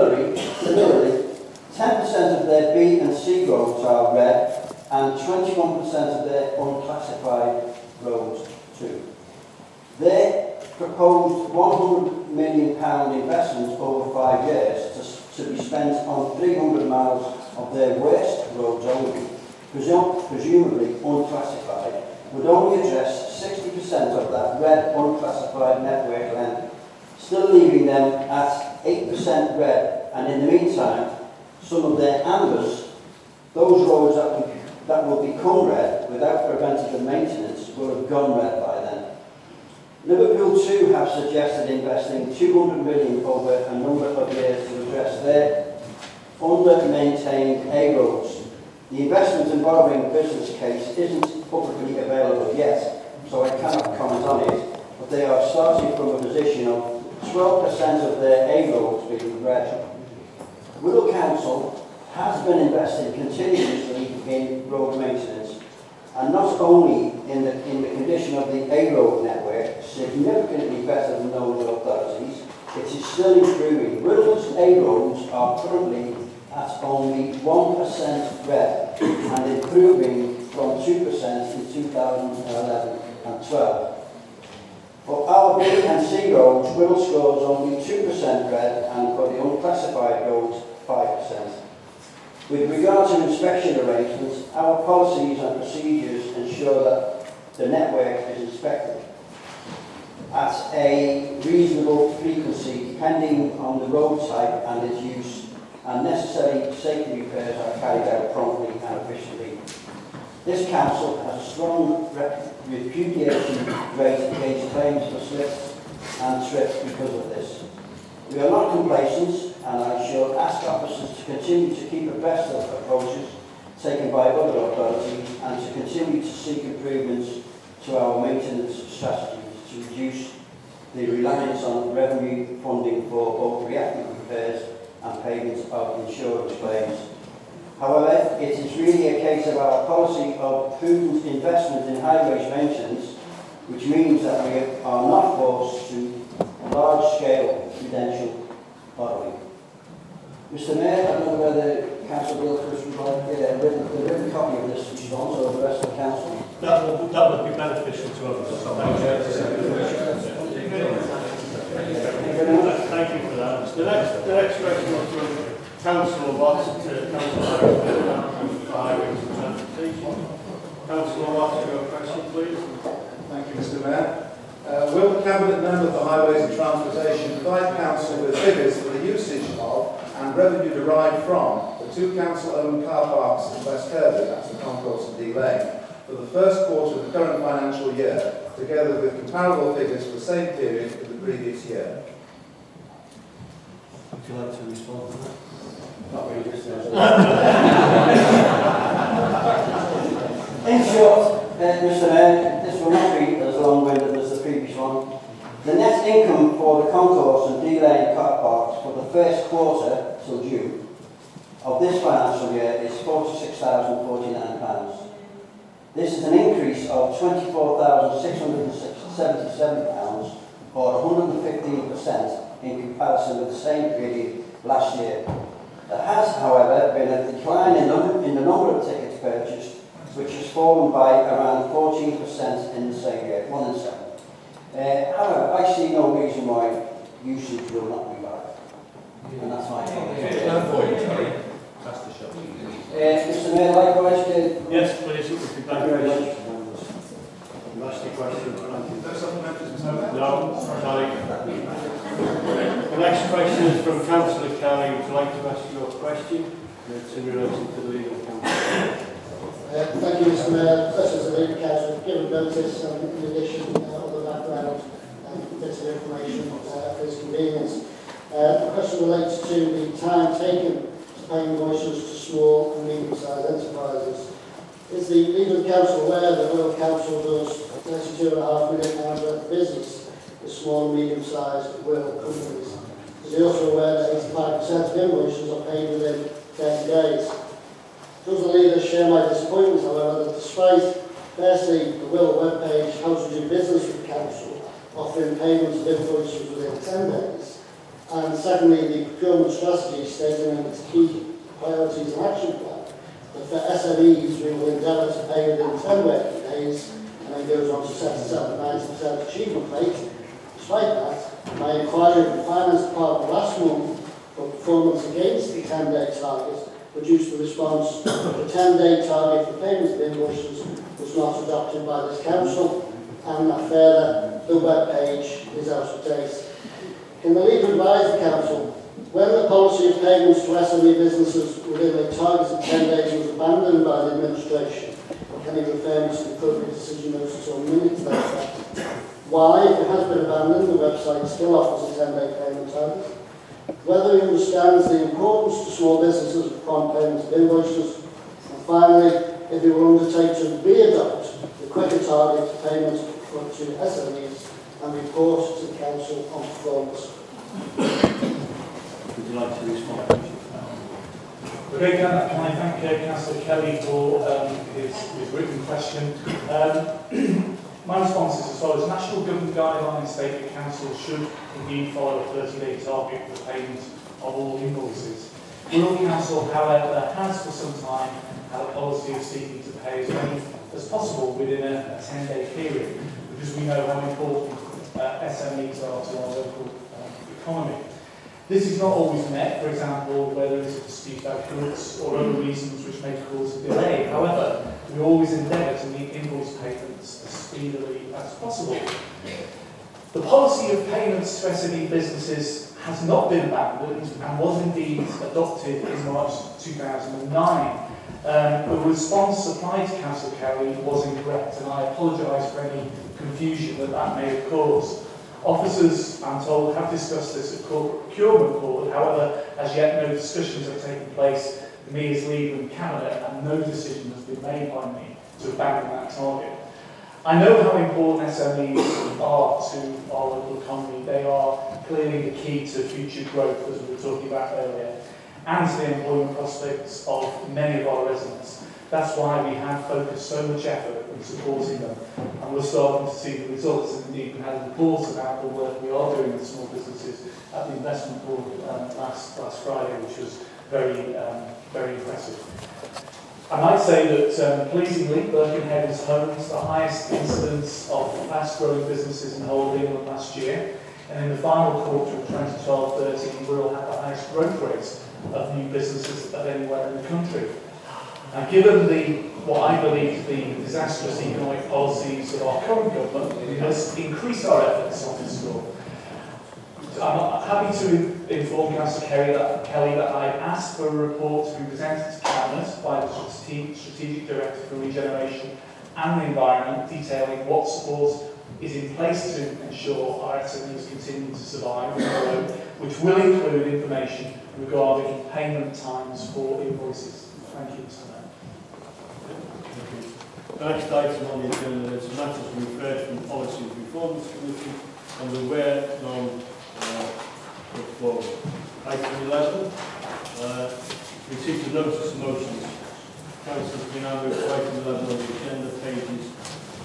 Similarly, 10% of their B and C roads are red and 21% of their unclassified roads too. Their proposed £100 million investment over 5 years to be spent on 300 miles of their worst roads only, presumably unclassified, would only address 60% of that red unclassified network length, still leaving them at 8% red, and in the meantime, some of their ambers, those roads that will become red without preventative maintenance, will have gone red by then. Liverpool too have suggested investing 200 million over a number of years to address their under-maintained A roads. The investment and borrowing business case isn't publicly available yet, so I cannot comment on it, but they are starting from a position of 12% of their A roads being red. Wirral Council has been investing continuously in road maintenance, and not only in the condition of the A road network, significantly better than those authorities, it is still improving. Wirral's A roads are currently at only 1% red and improving from 2% in 2011 and 12. For our B and C roads, Wirral scores only 2% red, and for the unclassified roads, 5%. With regard to inspection arrangements, our policies and procedures ensure that the network is inspected at a reasonable frequency depending on the road type and its use, and necessary safety repairs are carried out promptly and efficiently. This council has a strong repudiation rate against claims for slips and trips because of this. We are not complacent, and I shall ask officers to continue to keep abreast of approaches taken by other authorities and to continue to seek improvements to our maintenance strategies to reduce the reliance on revenue funding for both reactive repairs and payments of insurance claims. However, it is really a case of our policy of prudent investment in highways maintenance, which means that we are not forced to large-scale prudential borrowing. Mr Mayor, I don't know whether Councillor Gilchrist would like a written copy of this response or the rest of the Council. That would be beneficial to others. Thank you for that. The next question is from Councillor Watts to Councillor for Highways and Transportation. Councillor Watts, your question, please. Thank you, Mr Mayor. Will the Cabinet Member for Highways and Transportation provide Council with figures for the usage of and revenue derived from the 2 Council-owned car parks in West Kirby, that's the Concourse and D Lane, for the first quarter of the current financial year, together with comparable figures for the same period in the previous year? Would you like to respond to that? Not really, just in short, Mr Mayor, this will not be as long-winded as the previous one. The net income for the Concourse and D-Lane car parks for the first quarter till June of this financial year is £46,049. This is an increase of £24,677 or 115% in comparison with the same period last year. There has, however, been a decline in the number of tickets purchased, which has fallen by around 14% in the same year, 1 in 7. However, I see no reason why usage will not be back. And that's my comment. Mr Mayor, likewise, yes, please. Thank you very much. Last question. No supplementaries, Mr Mayor? No, sorry. The next question is from Councillor Kelly. Would you like to ask your question? It's in relation to the legal counsel. Thank you, Mr Mayor. First, as the legal counsel, given notice in addition of the background and bits of information for his convenience. The question relates to the time taken to pay invoices to small and medium-sized enterprises. Is the legal counsel aware that Wirral Council does £32.5 million worth of business with small and medium-sized Wirral companies? Is he also aware that 85% of invoices are paid within 30 days? Does the leader share my disappointment, however, that despite, firstly, the Wirral webpage, how to do business with the council, offering payments of invoices within 10 days, And secondly, the procurement strategy stating in its key priorities and action plan that for SMEs we will endeavour to pay within 10 working days, and then goes on to set itself a 90% achievement rate. Despite that, my inquiry with the Finance Department last month for performance against the 10-day target produced the response that the 10-day target for payment of invoices was not adopted by this council, and that further, the web page is out of date. Can the leader advise the council when the policy of payments to SME businesses within a targeted 10 days was abandoned by the administration? Can he refer me to the appropriate decision notice or minutes about that? Why, if it has been abandoned, the website still offers a 10-day payment target? Whether he understands the importance to small businesses of prompt payment of invoices? And finally, if he will undertake to re-adopt the quicker target payment to SMEs and report to the council on performance. Would you like to respond? Can I thank Councillor Kelly for his written question. My response is as follows. National government guidelines state that council should indeed follow a 30-day target for payment of all invoices. Wirral Council, however, has for some time had a policy of seeking to pay as many as possible within a 10-day period, because we know how important SMEs are to our local economy. This is not always met, for example, where there is a dispute about goods or other reasons which may cause a delay. However, we always endeavour to meet invoice payments as speedily as possible. The policy of payments to SME businesses has not been abandoned and was indeed adopted in March 2009. The response supplied to Councillor Kelly was incorrect, and I apologise for any confusion that may have caused. Officers, I'm told, have discussed this at corporate procurement board. However, as yet no discussions have taken place with me as leader in cabinet, and no decision has been made by me to abandon that target. I know how important SMEs are to our local economy. They are clearly the key to future growth, as we were talking about earlier, and to the employment prospects of many of our residents. That's why we have focused so much effort in supporting them, and we're starting to see the results. And indeed, we had a report about the work we are doing with small businesses at the investment board last Friday, which was very impressive. I might say that pleasingly, Birkenhead has homed the highest incidence of fast-growing businesses in the whole of England last year, and in the final quarter of 2012-13, Wirral had the highest growth rates of new businesses of anywhere in the country. And given what I believe to be disastrous economic policies of our current government, we must increase our efforts on this score. I'm happy to inform Councillor Kelly that I asked for a report to be presented to Cabinet by the Strategic Director for Regeneration and the Environment, detailing what support is in place to ensure our SMEs continue to survive and grow, which will include information regarding payment times for invoices. Thank you, Mr. Mayor. The next item on the agenda is matters referred from Policy and Reforms Committee and the where known forward. Item 11, receipt of notice of motions. Council has been now moved to item 11 on the agenda, pages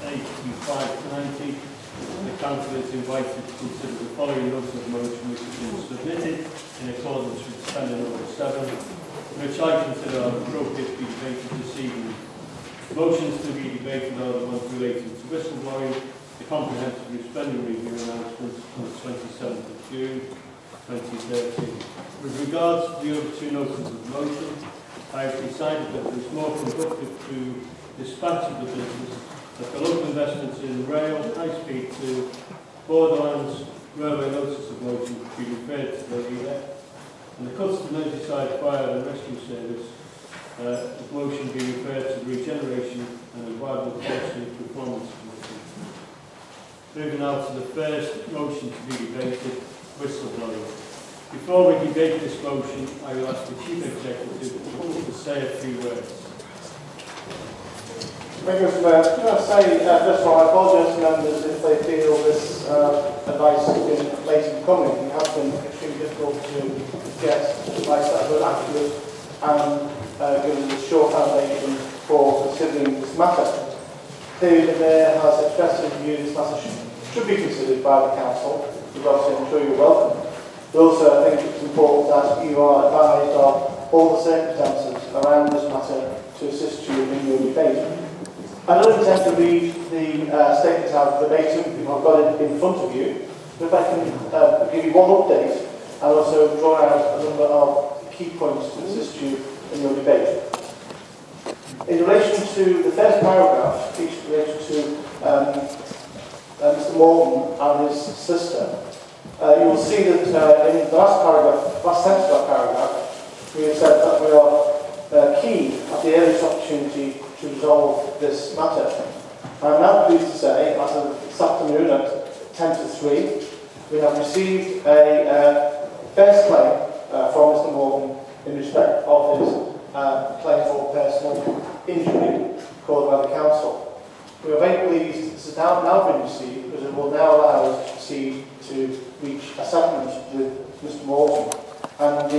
85 to 90. The Council is invited to consider the following notice of motion which has been submitted in accordance with Standard Order 7, which I consider are appropriate to be debated this evening. Motions to be debated are the ones relating to whistleblowing, the comprehensive spending review announcement on the 27th of June 2013. With regards to the other two notices of motion, I have decided that it is more productive to dispatch of the business that the local investments in rail, high-speed to Borderlands railway notice of motion be referred to the leader, and the cuts to Merseyside Fire and Rescue Service the motion be referred to the Regeneration and Environment Policy Performance Committee. Moving now to the first motion to be debated, whistleblowing. Before we debate this motion, I will ask the Chief Executive to say a few words. Thank you, Mr. Mayor. Can I say, first of all, I apologise to members if they feel this advice has been late in coming. It has been extremely difficult to get advice that was accurate and given the short foundation for considering this matter. Clearly, the Mayor has expressed his view this matter should be considered by the Council, which obviously I'm sure you're welcome. But also, I think it's important that you are advised of all the circumstances around this matter to assist you in your debate. I don't intend to read the statement out verbatim. I've got it in front of you. But if I can give you one update and also draw out a number of key points to assist you in your debate. In relation to the first paragraph, which relates to Mr. Morton and his sister, you will see that in the last sentence of that paragraph, we have said that we are keen at the earliest opportunity to resolve this matter. I am now pleased to say, as of this afternoon at 10 to 3, we have received a first claim from Mr. Morton in respect of his claim for personal injury caused by the council. We are very pleased this has now been received because it will now allow us to proceed to reach a settlement with Mr. Morton. And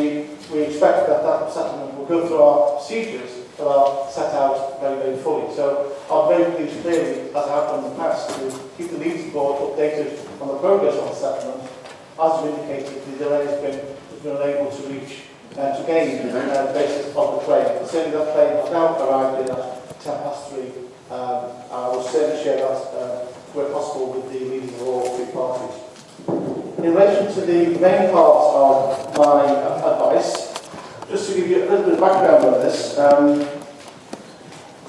we expect that that settlement will go through our procedures that are set out very, very fully. So I'm very pleased clearly, as I have done in the past, to keep the Leeds Board updated on the progress of the settlement. As you indicated, the delay has been unable to reach to gain the basis of the claim. Certainly that claim has now arrived in at 10 past 3. I will certainly share that where possible with the leaders of all three parties. In relation to the main part of my advice, just to give you a little bit of background on this,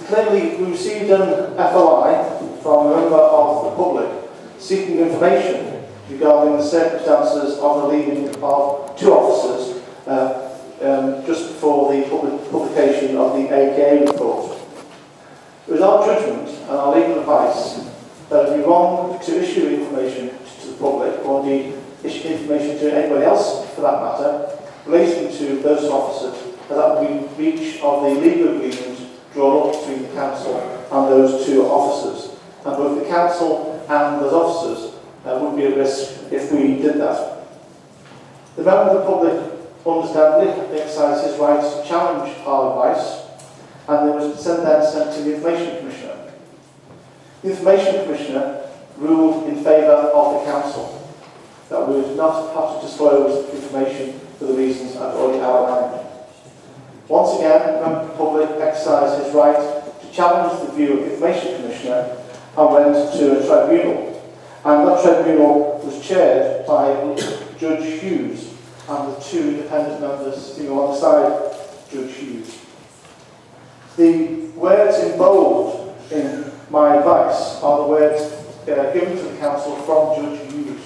clearly we received an FOI from a member of the public seeking information regarding the circumstances of the leaving of two officers just before the publication of the AKA report. It was our judgment and our legal advice that it would be wrong to issue information to the public, or indeed issue information to anybody else for that matter, relating to those officers, as that would be breach of the legal agreement drawn up between the council and those two officers. And both the council and those officers would be at risk if we did that. The member of the public understandably exercised his right to challenge our advice, and it was then sent to the Information Commissioner. The Information Commissioner ruled in favour of the council, that we would not have to disclose information for the reasons I've already outlined. Once again, the member of the public exercised his right to challenge the view of the Information Commissioner and went to a tribunal. And that tribunal was chaired by Judge Hughes and the two independent members sitting alongside Judge Hughes. The words in bold in my advice are the words given to the council from Judge Hughes.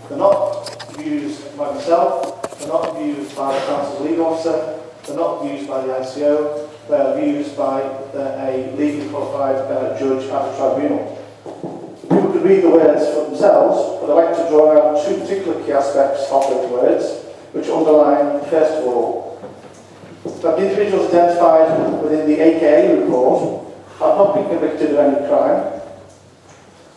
They're not used by myself, they're not used by the council's legal officer, they're not used by the ICO, they're used by a legally qualified judge at the tribunal. People could read the words for themselves, but I'd like to draw out two particular key aspects of those words, which underline, first of all, that the individuals identified within the AKA report have not been convicted of any crime.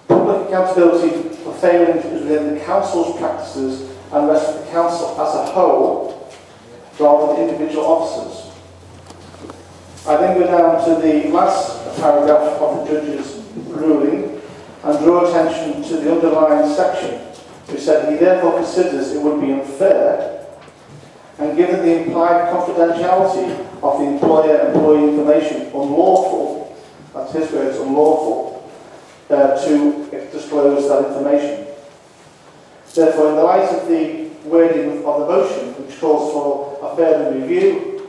Public accountability for failings is within the council's practices and rests with the council as a whole, rather than individual officers. I then go down to the last paragraph of the judge's ruling and draw attention to the underlying section, which said he therefore considers it would be unfair, and given the implied confidentiality of the employer-employee information unlawful, that's his words, unlawful, to disclose that information. Therefore, in the light of the wording of the motion, which calls for a further review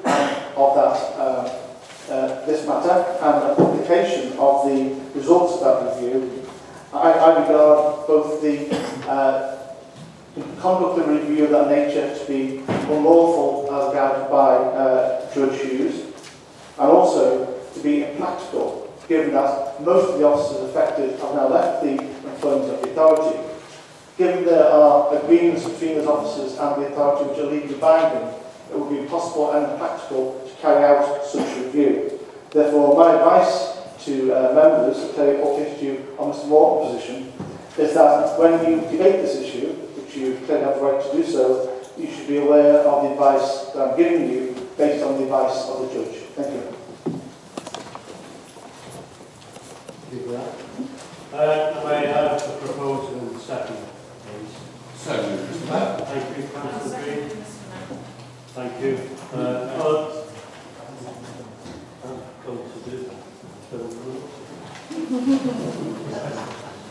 of that, this matter and a publication of the results of that review, I regard both the conduct of a review of that nature to be unlawful as guided by Judge Hughes, and also to be impractical, given that most of the officers affected have now left the employment of the authority. Given there are agreements between those officers and the authority which are legally binding, it would be impossible and impractical to carry out such a review. Therefore, my advice to members to take up issue on Mr. Morton's position is that when you debate this issue, which you clearly have the right to do so, you should be aware of the advice that I'm giving you based on the advice of the judge. Thank you. I may have a proposal in the second, please. So, Mr. Mayor. Thank you, Councillor Green. Thank you.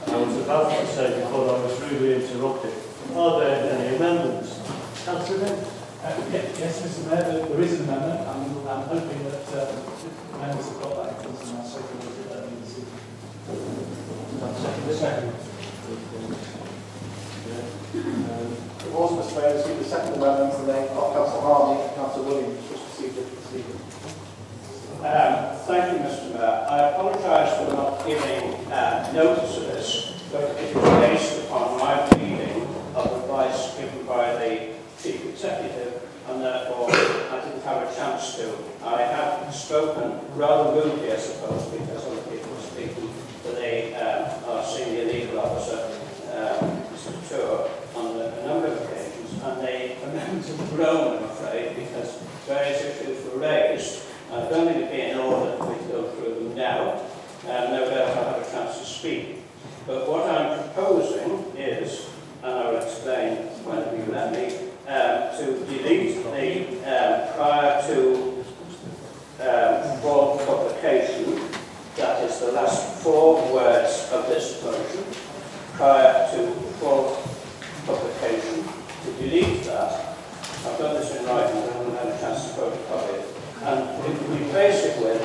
I was about to say before I was rudely interrupted, are there any amendments? Councillor Green? Yes, Mr. Mayor, there is an amendment. I'm hoping that members have got that in front of them. I'll second it this evening. Second. It was, Mr. Mayor, to the second amendment in the name of Councillor Hardy and Councillor Williams, just received it this evening. Thank you, Mr. Mayor. I apologise for not giving notice of this, but it is based upon my reading of advice given by the Chief Executive, and therefore I didn't have a chance to. I have spoken rather rudely, I suppose, because other people were speaking to our senior legal officer, Mr. Tour, on a number of occasions, and the amendments have grown, I'm afraid, because various issues were raised. I don't think it'd be in order for me to go through them now. No doubt I'll have a chance to speak. But what I'm proposing is, and I'll explain whenever you let me, to delete the prior to full publication, that is the last 4 words of this motion, prior to full publication, to delete that. I've done this in writing, I haven't had a chance to photocopy it. And it will replace it with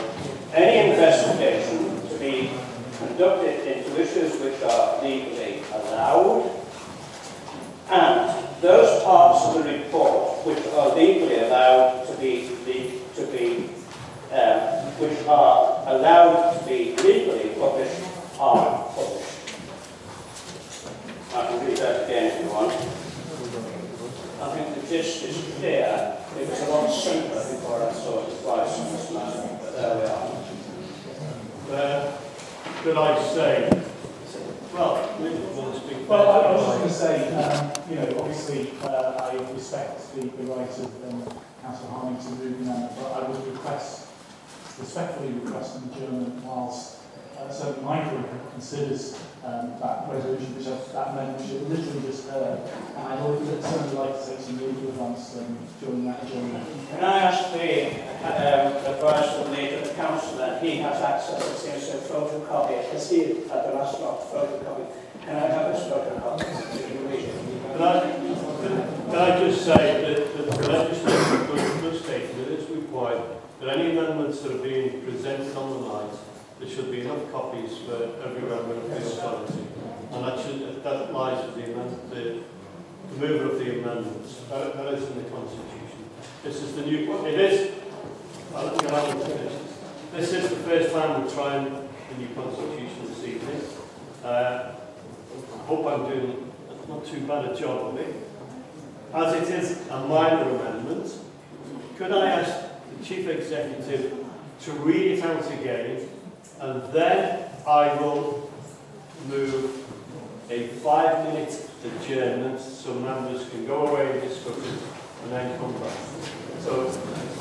any investigation to be conducted into issues which are legally allowed, and those parts of the report which are legally allowed to be which are allowed to be legally published are published. I can read that again if you want. I think the gist is clear. It was a lot simpler before I sought advice on this matter, but there we are. Could I say, well, we want to speak. Well, I was just going to say, you know, obviously I respect the right of Councillor Harney to move now, but I would respectfully request an adjournment whilst certainly my group considers that resolution, which that amendment should literally just heard, and I would certainly like to take some legal advice during that adjournment. Can I ask the advice of the leader of the council then? He has access, it seems, to photocopy it. Has he at the last lot photocopy? Can I have this photocopy? Can I just say that the legislation does state that it is required that any amendments that are being presented on the night, there should be enough copies for every member of the authority. And that lies with the mover of the amendments. That is in the Constitution. This is the new, it is, this is the first time we're trying the new Constitution this evening. I hope I'm doing not too bad a job of it. As it is a minor amendment, could I ask the Chief Executive to read it out again, and then I will move a 5-minute adjournment so members can go away and discuss it and then come back. So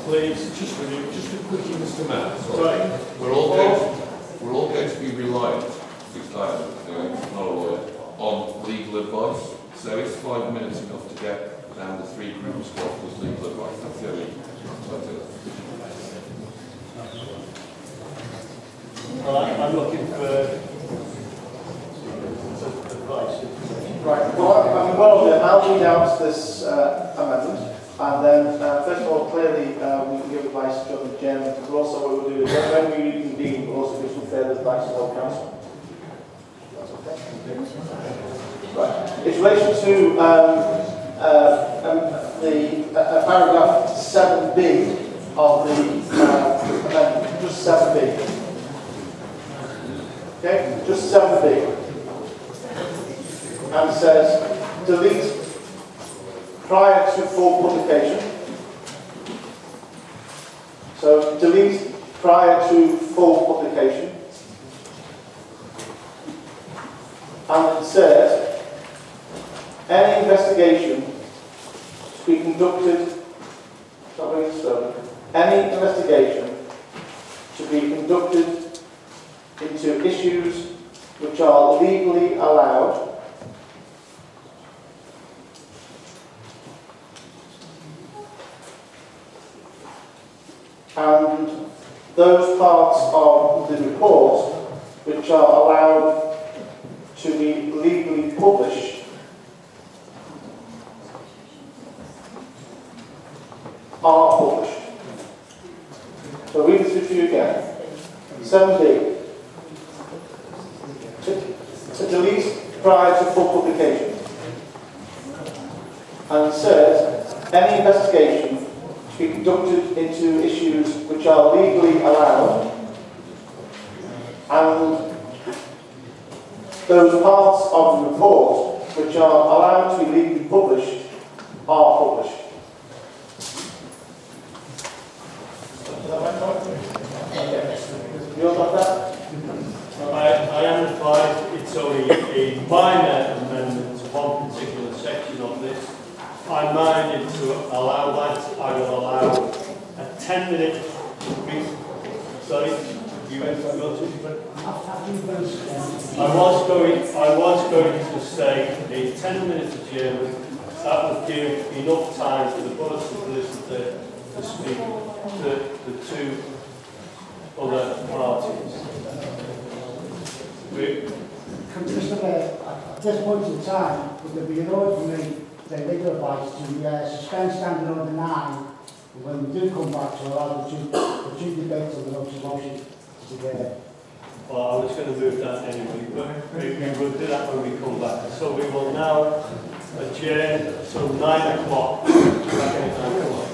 please, Just a quickie, Mr. Mayor. Sorry. We're all going to be reliant, because I'm not a lawyer, on legal advice. So is 5 minutes enough to get down the 3 groups what was legal advice? That's the only. I'm looking for advice. Right, well then, I'll read out this amendment, and then first of all, clearly we can give advice to the chairman, but also what we'll do is when we reconvene, we'll also give some further advice to the whole council. That's okay? Right. In relation to the paragraph 7b of the amendment, just 7b. Okay, just 7b. And says delete prior to full publication. So delete prior to full publication. And it says any investigation to be conducted, any investigation to be conducted into issues which are legally allowed and those parts of the report which are allowed to be legally published are published. So read this to you again. 7D. To delete prior to full publication. And it says, any investigation to be conducted into issues which are legally allowed, and those parts of the report which are allowed to be legally published are published. You got that? I am advised it's only a minor amendment to one particular section of this. I'm minded to allow that. I will allow a 10-minute brief. Sorry, you went to go to. I was going to say a 10-minute adjournment. That would give enough time for the Board solicitor to speak to the two other parties. Mr. Mayor, at this point in time, would there be an order for me, the legal advice, to suspend standing order 9, when we do come back to allow the two debates on the motion to be there? Well, I was going to move that anyway, but we will do that when we come back. So we will now adjourn till 9 o'clock. Back at 9 o'clock.